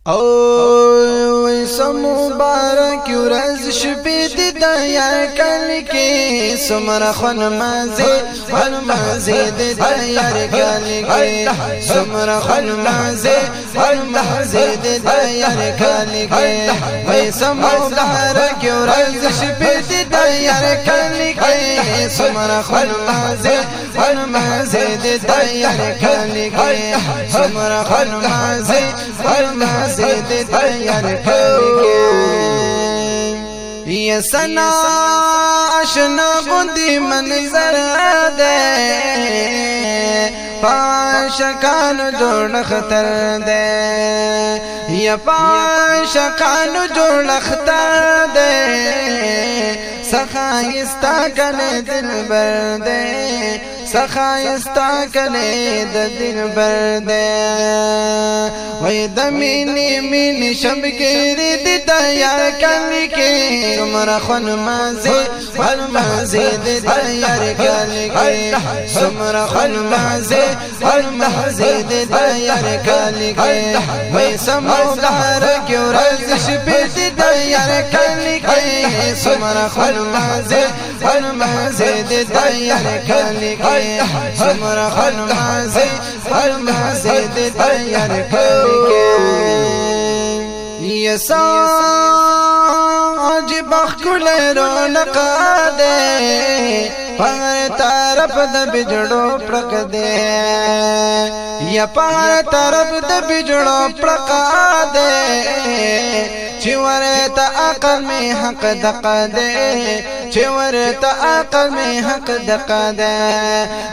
او سم مبارک ورځ شپې د یار کلی کې سمره خون مازه خون مازه د یار کلی کې سمره خون مازه خون مازه د یار کلی کې وای سم مبارک ورځ شپې د یار کلی کې سمره خون مازه خون مازه د یار کلی کې سمره خون مازه خون مازه د یار کلی کې یا سنا آشنا غوندی منظر دے پاشکانو جوړ خطر دے یا پاشکانو جوړ خطر دے سخایستا کنے دل بر دے سخایستا کنے دل بر دے وی دمینی مینی شبگیری دی تیار کلی کی سمرا خون مازی خون مازی دی تیار کلی کی سمرا خون مازی خون مازی دی تیار کلی کی وی سمو دارکی ورزش پی دی تیار کلی کی سمرا خون مازی خون مازی دی تیار کلی کی سمرا خون مازی خون مازی دی تیار کلی یا ساج بخل رونق دے پار طرف د بجڑو پڑک دے یا پار طرف د بجڑو پڑک دے چورت عقل میں حق دق دے چورت عقل میں حق دق دے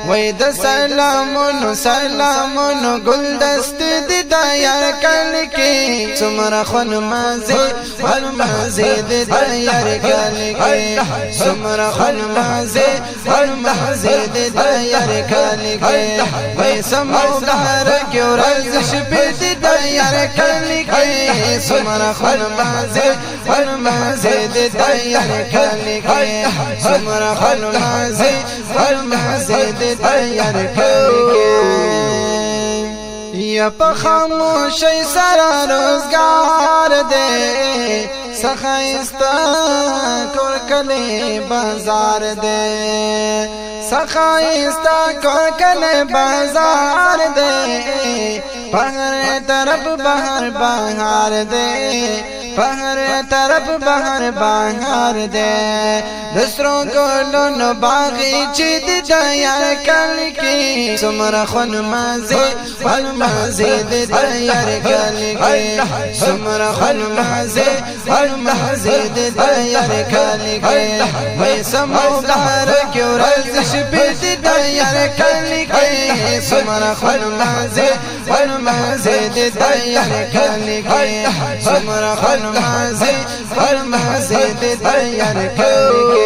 وید سلامون سلامون گلدست دی یار کل کی سمرا خون مازی خون مازی دی یار کل کی سمرا خون مازی خون مازی دی یار کل کی وی سمو دارکی ورزش پی دی یار کل کی سمرا خون مازی خون مازی دی یار کل کی سمرا خون مازی خون مازی دی یار کل کی یا پا خاموشی سرا روزگار دے سخایستا کور کلی بازار دے سخایستا کور کلی بازار دے پہر طرف بہر بہار دے پہر طرف بہر بہار دے دسروں گلون باغی چید یار کل کی سمرا خون مازی خون مازی دی یار کل کی سمرا خون مازی خون مازی دی یار کل کی وی سمو دارکی ورزش پی دی یار کل کی سمرا خون مازی خون مازی دی یار کل کی سمرا خون مازی خون مازی دی یار کل کی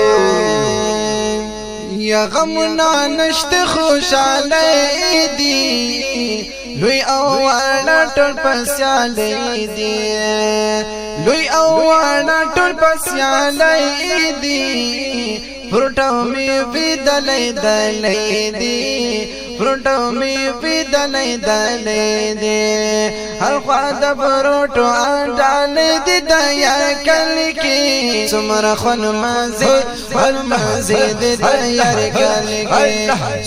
یا غمنا نشت خوشالی دی لوی اوانا ټول پسیالی دی لوی اوانا ټول پسیالی دی پروټو می ویدلې دلې دی پروټو می ویدلې دلې دی هر خوا د پروټو اډالې دی د یار کلی کی سمرا خون مازی خون مازی دی د یار کلی کی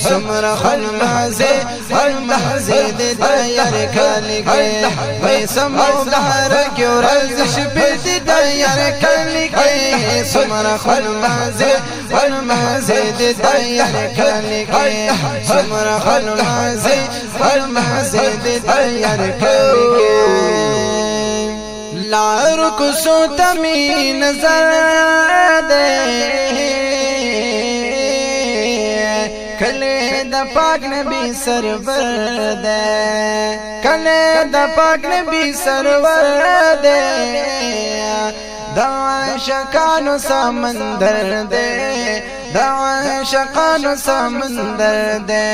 سمرا خون مازی خون مازی دی د یار کلی کی وای سمو دارکی ورزش پی دی د یار کلی کی سمرا خون مازی خون مازی دی د یار کلی کی سمرا خون مازی خون مازی دی د یار کلی کی لار کو سو تمی نظر دے کلے دا پاک نبی سرور دے کلے دا پاک نبی سرور دے دا عاشقانو سمندر دے دا عاشقانو سمندر دے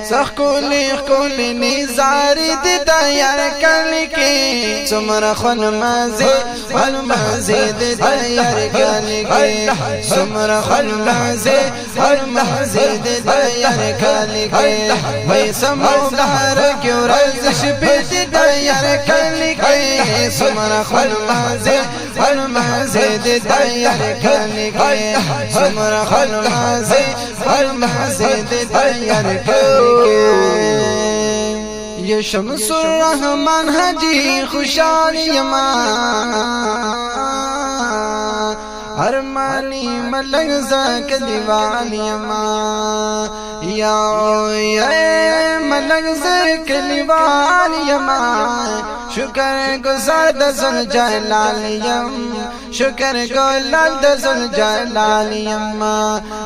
سخ کولی کولی نیزاری دی دا یار کلی کی سمرا خون مازی خون مازی دی دا یار کلی کی سمرا خون مازی هر مزید دیار کلی کې وای سمو بهر کې ورځ شپې دیار کلی کې سمره خپل مزید هر مزید دیار کلی کې سمره خپل مزید هر مزید دیار کلی کې یہ شمس الرحمن حجی خوشحالی یما ہر مالی ملنگ زاک دیوالی یما یا ملنگ زاک دیوالی یما شکر گزار دزل جلالیم شکر گلال دزل جلالیم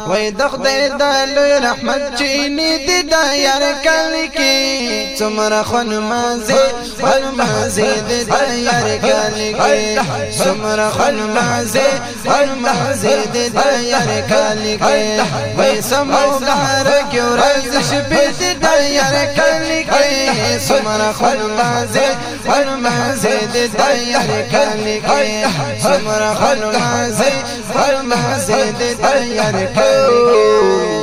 وی دخ دلو رحمت چینی دی دایر کلی کی سمر خون مزید خون مزید دایر کلی کی سمر خون مزید خون مزید دایر کلی کی وی سمو بہر کیو رزش بیت دایر کلی کی سمر خون مزید خون مزید دایر کلی کی سمر خون مزید خون مزید دایر کلی کی